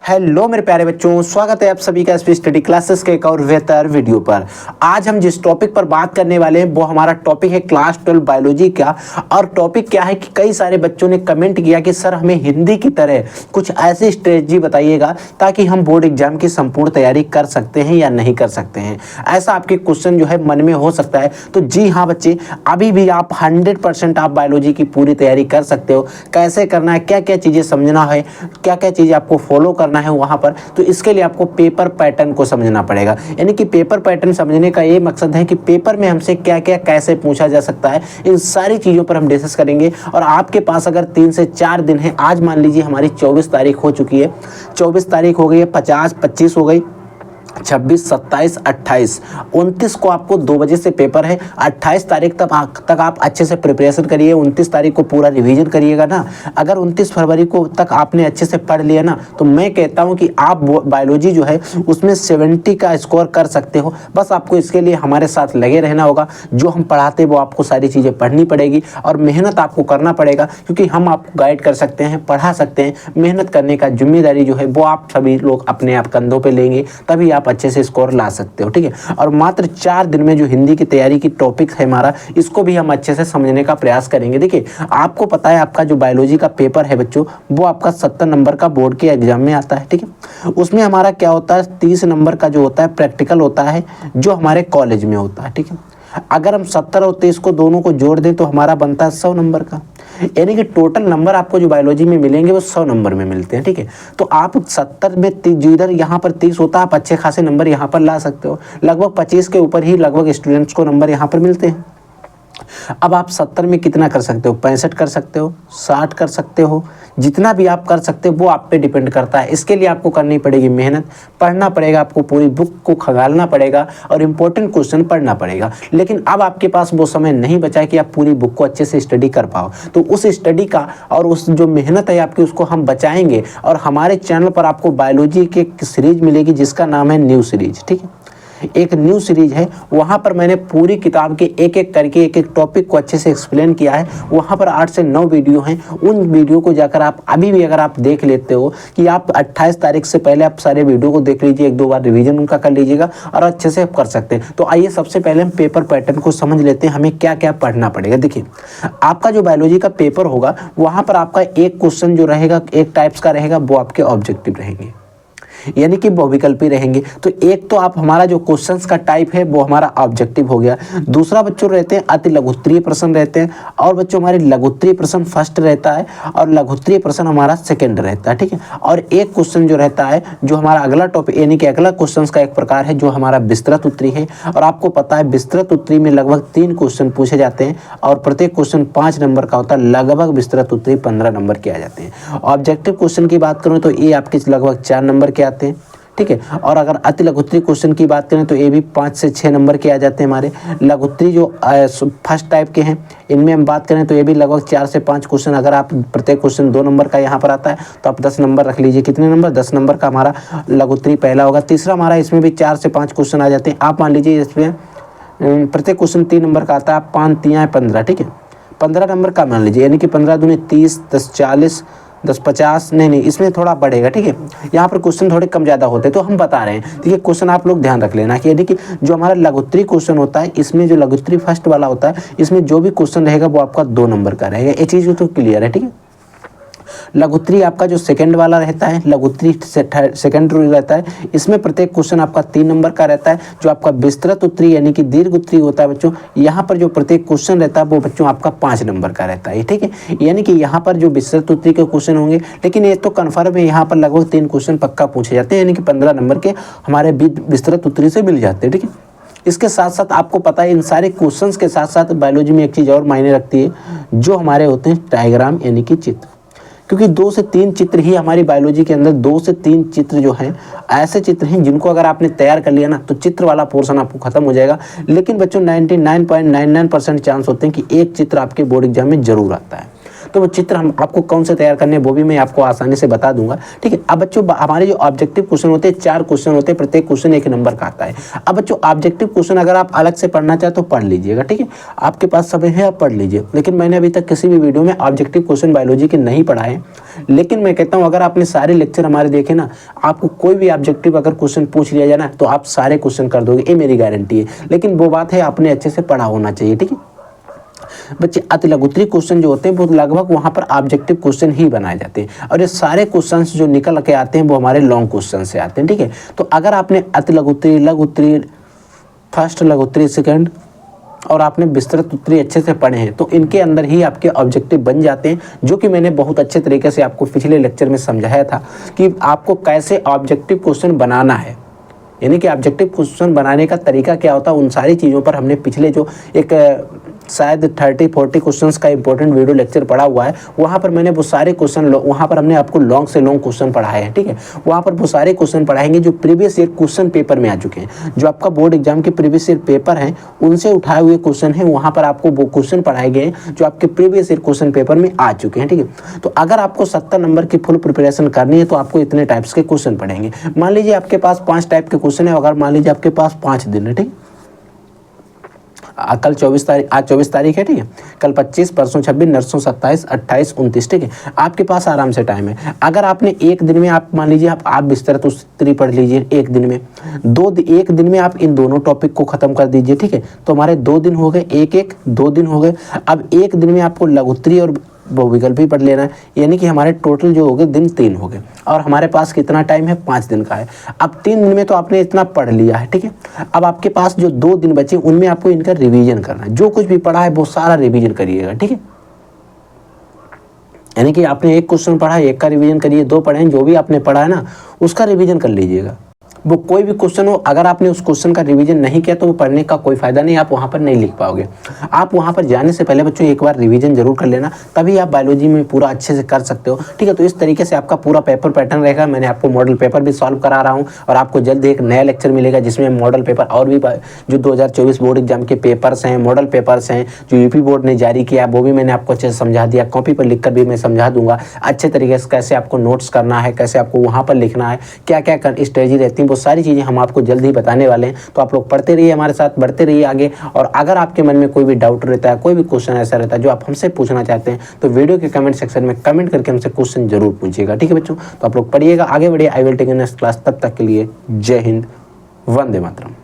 Hello मेरे प्यारे बच्चों, स्वागत है आप सभी का एसपी स्टडी क्लासेस के एक और बेहतर वीडियो पर। आज हम जिस टॉपिक पर बात करने वाले हैं वो हमारा टॉपिक है क्लास 12 बायोलॉजी का। और टॉपिक क्या है कि कई सारे बच्चों ने कमेंट किया कि सर हमें हिंदी की तरह कुछ ऐसी स्ट्रेटजी बताइएगा ताकि हम बोर्ड एग्जाम की संपूर्ण तैयारी कर सकते हैं या नहीं कर सकते हैं। ऐसा आपके क्वेश्चन जो है मन में हो सकता है। तो जी हाँ बच्चे, अभी भी आप 100% आप बायोलॉजी की पूरी तैयारी कर सकते हो। कैसे करना है, क्या क्या चीज़ें समझना है, क्या क्या चीज़ें आपको फॉलो करना है वहां पर, तो इसके लिए आपको पेपर पैटर्न को समझना पड़ेगा। यानी कि पेपर पैटर्न समझने का ये मकसद है कि पेपर में हमसे क्या क्या कैसे पूछा जा सकता है, इन सारी चीज़ों पर हम डिस्कस करेंगे। और आपके पास अगर 3 से 4 दिन है, आज मान लीजिए हमारी 24 तारीख हो चुकी है, 24 तारीख हो गई है, 50, 25 हो गई, 26, 27, 28, 29 को आपको 2 बजे से पेपर है। 28 तारीख तक आप अच्छे से प्रिपरेशन करिए। 29 तारीख को पूरा रिवीजन करिएगा ना। अगर 29 फरवरी को तक आपने अच्छे से पढ़ लिया ना, तो मैं कहता हूं कि आप बायोलॉजी जो है उसमें 70 का स्कोर कर सकते हो। बस आपको इसके लिए हमारे साथ लगे रहना होगा। जो हम पढ़ाते हैं वो आपको सारी चीज़ें पढ़नी पड़ेगी और मेहनत आपको करना पड़ेगा, क्योंकि हम आपको गाइड कर सकते हैं, पढ़ा सकते हैं। मेहनत करने का जिम्मेदारी जो है वो आप सभी लोग अपने आप कंधों पे लेंगे, तभी आप अच्छे से स्कोर ला सकते हो। ठीक है। और मात्र 4 दिन में जो हिंदी की तैयारी की टॉपिक है हमारा, इसको भी हम अच्छे से समझने का प्रयास करेंगे। देखिए, आपको पता है आपका जो बायोलॉजी का पेपर है बच्चों, वो आपका 70 नंबर का बोर्ड के एग्जाम में आता है। ठीक है। उसमें हमारा क्या होता है, 30 नंबर का जो होता है प्रैक्टिकल होता है, जो हमारे कॉलेज में होता है। ठीक है। अगर हम 70 और 30 को दोनों को जोड़ दें तो हमारा बनता है 100 नंबर का। यानी कि टोटल नंबर आपको जो बायोलॉजी में मिलेंगे वो 100 नंबर में मिलते हैं। ठीक है। तो आप 70 में जिधर यहाँ पर 30 होता है, आप अच्छे खासे नंबर यहाँ पर ला सकते हो। लगभग 25 के ऊपर ही लगभग स्टूडेंट्स को नंबर यहाँ पर मिलते हैं। अब आप 70 में कितना कर सकते हो, 65 कर सकते हो, 60 कर सकते हो, जितना भी आप कर सकते हो वो आप पे डिपेंड करता है। इसके लिए आपको करनी पड़ेगी मेहनत, पढ़ना पड़ेगा, आपको पूरी बुक को खंगालना पड़ेगा और इंपॉर्टेंट क्वेश्चन पढ़ना पड़ेगा। लेकिन अब आपके पास वो समय नहीं बचा है कि आप पूरी बुक को अच्छे से स्टडी कर पाओ। तो उस स्टडी का और उस जो मेहनत है आपकी, उसको हम बचाएंगे। और हमारे चैनल पर आपको बायोलॉजी की एक सीरीज मिलेगी जिसका नाम है न्यू सीरीज। ठीक है। एक न्यू सीरीज है, वहाँ पर मैंने पूरी किताब के एक एक करके एक एक टॉपिक को अच्छे से एक्सप्लेन किया है। वहाँ पर 8 से 9 वीडियो हैं। उन वीडियो को जाकर आप अभी भी अगर आप देख लेते हो कि आप 28 तारीख से पहले आप सारे वीडियो को देख लीजिए, 1-2 बार रिवीजन उनका कर लीजिएगा और अच्छे से कर सकते हैं। तो आइए सबसे पहले हम पेपर पैटर्न को समझ लेते हैं, हमें क्या क्या पढ़ना पड़ेगा। देखिए, आपका जो बायोलॉजी का पेपर होगा वहाँ पर आपका एक क्वेश्चन जो रहेगा, एक टाइप्स का रहेगा, वो आपके ऑब्जेक्टिव रहेंगे, यानी कि बहुविकल्पी रहेंगे। तो एक तो आप हमारा जो क्वेश्चंस का टाइप है वो हमारा ऑब्जेक्टिव हो गया। दूसरा बच्चों रहते हैं अति लघुत्तरीय प्रश्न रहते हैं, और बच्चों हमारे लघुत्तरीय प्रश्न फर्स्ट रहता है और लघुत्तरीय प्रश्न हमारा सेकंड रहता है। ठीक है। और एक क्वेश्चन जो रहता है, जो हमारा अगला टॉपिक यानी कि अगला क्वेश्चन का एक प्रकार है जो हमारा विस्तृत उत्तरीय है। और आपको पता है विस्तृत उत्तरीय में लगभग 3 क्वेश्चन पूछे जाते हैं और प्रत्येक क्वेश्चन 5 नंबर का होता है। लगभग विस्तृत उत्तरीय 15 नंबर के आ जाते हैं। ऑब्जेक्टिव क्वेश्चन की बात करूँ तो ये आपके लगभग 4 नंबर के आते हैं। ठीक है। और अगर अति लघुत्तरीय क्वेश्चन की बात करें तो ये भी 5 से 6 नंबर के आ जाते हैं हमारे। लघुत्तरीय जो फर्स्ट टाइप के हैं, इनमें हम बात करें तो ये भी लगभग 4 से 5 क्वेश्चन। अगर आप प्रत्येक क्वेश्चन 2 नंबर का यहाँ पर आता है तो आप 10 नंबर रख लीजिए। कितने नंबर, 10 नंबर का हमारा लघुत्तरीय पहला होगा। तीसरा हमारा इसमें भी 4 से 5 क्वेश्चन आ जाते हैं। आप मान लीजिए इसमें प्रत्येक क्वेश्चन 3 नंबर का आता है, 5 3 15। ठीक है। 15 नंबर का मान लीजिए, यानी कि 15 दूनी 30, 10 40, 10 50, नहीं इसमें थोड़ा बढ़ेगा। ठीक है। यहाँ पर क्वेश्चन थोड़े कम ज़्यादा होते हैं तो हम बता रहे हैं। ठीक है। क्वेश्चन आप लोग ध्यान रख लेना कि यदि कि जो हमारा लघुत्तरीय क्वेश्चन होता है, इसमें जो लघुत्तरीय फर्स्ट वाला होता है, इसमें जो भी क्वेश्चन रहेगा वो आपका 2 नंबर का रहेगा। ये चीज़ तो क्लियर है। ठीक है। लघुत्तरीय आपका जो सेकंड वाला रहता है, लघुत्तरीय सेकंड रहता है, इसमें प्रत्येक क्वेश्चन आपका 3 नंबर का रहता है। जो आपका विस्तृत उत्तरीय यानी कि दीर्घ उत्तरीय होता है बच्चों, यहाँ पर जो प्रत्येक क्वेश्चन रहता है वो बच्चों आपका 5 नंबर का रहता है। ठीक है। यानी कि यहाँ पर जो विस्तृत उत्तरीय के क्वेश्चन होंगे, लेकिन ये तो कन्फर्म है, यहाँ पर लगभग 3 क्वेश्चन पक्का पूछे जाते हैं, यानी कि 15 नंबर के हमारे विस्तृत उत्तरीय से मिल जाते हैं। ठीक है। इसके साथ साथ आपको पता है इन सारे क्वेश्चंस के साथ साथ बायोलॉजी में एक चीज़ और मायने रखती है, जो हमारे होते हैं डायग्राम यानी कि चित्र। क्योंकि 2 से 3 चित्र ही हमारी बायोलॉजी के अंदर, 2 से 3 चित्र जो हैं ऐसे चित्र हैं जिनको अगर आपने तैयार कर लिया ना तो चित्र वाला पोर्शन आपको खत्म हो जाएगा। लेकिन बच्चों 99.99% चांस होते हैं कि एक चित्र आपके बोर्ड एग्जाम में जरूर आता है। तो वो चित्र हम आपको कौन से तैयार करने हैं वो भी मैं आपको आसानी से बता दूंगा। ठीक है, अब बच्चों हमारे जो ऑब्जेक्टिव क्वेश्चन होते हैं 4 क्वेश्चन होते हैं, प्रत्येक क्वेश्चन 1 नंबर का आता है। अब बच्चों ऑब्जेक्टिव क्वेश्चन अगर आप अलग से पढ़ना चाहे तो पढ़ लीजिएगा, ठीक है, आपके पास समय है आप पढ़ लीजिए, लेकिन मैंने अभी तक किसी भी वीडियो में ऑब्जेक्टिव क्वेश्चन बायोलॉजी के नहीं पढ़ाए। लेकिन मैं कहता हूँ अगर आपने सारे लेक्चर हमारे देखे ना, आपको कोई भी ऑब्जेक्टिव अगर क्वेश्चन पूछ लिया जाए ना तो आप सारे क्वेश्चन कर दोगे, ये मेरी गारंटी है। लेकिन वो बात है आपने अच्छे से पढ़ा होना चाहिए। ठीक है बच्चे, अति लघुत्तरी क्वेश्चन जो होते हैं वो लगभग वहाँ पर ऑब्जेक्टिव क्वेश्चन ही बनाए जाते हैं, और ये सारे क्वेश्चंस जो निकल के आते हैं वो हमारे लॉन्ग क्वेश्चन से आते हैं। ठीक है, तो अगर आपने अति लघुत्तरी, लघुत्तरी, फर्स्ट लघुत्तरी, सेकंड और आपने विस्तृत उत्तरी अच्छे से पढ़े हैं तो इनके अंदर ही आपके ऑब्जेक्टिव बन जाते हैं, जो कि मैंने बहुत अच्छे तरीके से आपको पिछले लेक्चर में समझाया था कि आपको कैसे ऑब्जेक्टिव क्वेश्चन बनाना है, यानी कि ऑब्जेक्टिव क्वेश्चन बनाने का तरीका क्या होता है। उन सारी चीज़ों पर हमने पिछले जो एक शायद 30-40 क्वेश्चंस का इंपॉर्टेंट वीडियो लेक्चर पढ़ा हुआ है, वहाँ पर मैंने वो सारे क्वेश्चन, वहाँ पर हमने आपको लॉन्ग से लॉन्ग क्वेश्चन पढ़ाए हैं। ठीक है, वहाँ पर वो सारे क्वेश्चन पढ़ाएंगे जो प्रीवियस ईयर क्वेश्चन पेपर में आ चुके हैं, जो आपका बोर्ड एग्जाम के प्रीवियस ईयर पेपर हैं उनसे उठाए हुए क्वेश्चन हैं, वहाँ पर आपको वो क्वेश्चन पढ़ाए गए हैं जो आपके प्रीवियस ईयर क्वेश्चन पेपर में आ चुके हैं। ठीक है, तो अगर आपको 70 नंबर की फुल प्रिपरेशन करनी है तो आपको इतने टाइप्स के क्वेश्चन पढ़ेंगे। मान लीजिए आपके पास 5 टाइप के क्वेश्चन है, अगर मान लीजिए आपके पास 5 दिन है, ठीक, कल 24 तारीख, आज 24 तारीख है, ठीक है, कल 25, परसों 26, नरसों 27, 28, 29, ठीक है, आपके पास आराम से टाइम है। अगर आपने एक दिन में, आप मान लीजिए आप विस्तृत उत्तरी पढ़ लीजिए एक दिन में, एक दिन में आप इन दोनों टॉपिक को खत्म कर दीजिए। ठीक है, तो हमारे 2 दिन हो गए, एक 2 दिन हो गए। अब एक दिन में आपको लघुत्तरी और बहुविकल्प भी पढ़ लेना है, यानी कि हमारे टोटल जो हो गए दिन 3 हो गए, और हमारे पास कितना टाइम है, 5 दिन का है। अब 3 दिन में तो आपने इतना पढ़ लिया है। ठीक है, अब आपके पास जो 2 दिन बचे उनमें आपको इनका रिवीजन करना है, जो कुछ भी पढ़ा है वो सारा रिवीजन करिएगा। ठीक है, यानी कि आपने एक क्वेश्चन पढ़ा है, एक का रिवीजन करिए, 2 पढ़े हैं, जो भी आपने पढ़ा है ना उसका रिवीजन कर लीजिएगा। वो कोई भी क्वेश्चन हो, अगर आपने उस क्वेश्चन का रिवीजन नहीं किया तो वो पढ़ने का कोई फायदा नहीं, आप वहाँ पर नहीं लिख पाओगे। आप वहाँ पर जाने से पहले बच्चों एक बार रिवीजन जरूर कर लेना, तभी आप बायोलॉजी में पूरा अच्छे से कर सकते हो। ठीक है, तो इस तरीके से आपका पूरा पेपर पैटर्न रहेगा। मैंने आपको मॉडल पेपर भी सॉल्व करा रहा हूँ, और आपको जल्द एक नया लेक्चर मिलेगा जिसमें मॉडल पेपर और भी जो 2024 बोर्ड एग्जाम के पेपर्स हैं, मॉडल पेपर्स हैं जो यूपी बोर्ड ने जारी किया, वो भी मैंने आपको अच्छे से समझा दिया। कॉपी पर लिख कर भी मैं समझा दूंगा अच्छे तरीके से, कैसे आपको नोट्स करना है, कैसे आपको वहाँ पर लिखना है, क्या क्या स्ट्रेटजी रहती है, वो सारी चीज़ें हम आपको जल्द ही बताने वाले हैं। तो आप लोग पढ़ते रहिए, हमारे साथ बढ़ते रहिए आगे। और अगर आपके मन में कोई भी डाउट रहता है, कोई भी क्वेश्चन ऐसा रहता है जो आप हमसे पूछना चाहते हैं, तो वीडियो के कमेंट सेक्शन में कमेंट करके हमसे क्वेश्चन जरूर पूछिएगा। ठीक है बच्चों, तो आप लोग पढ़िएगा, आगे बढ़िए, I will take in next class. तब तक के लिए जय हिंद, वंदे मातरम।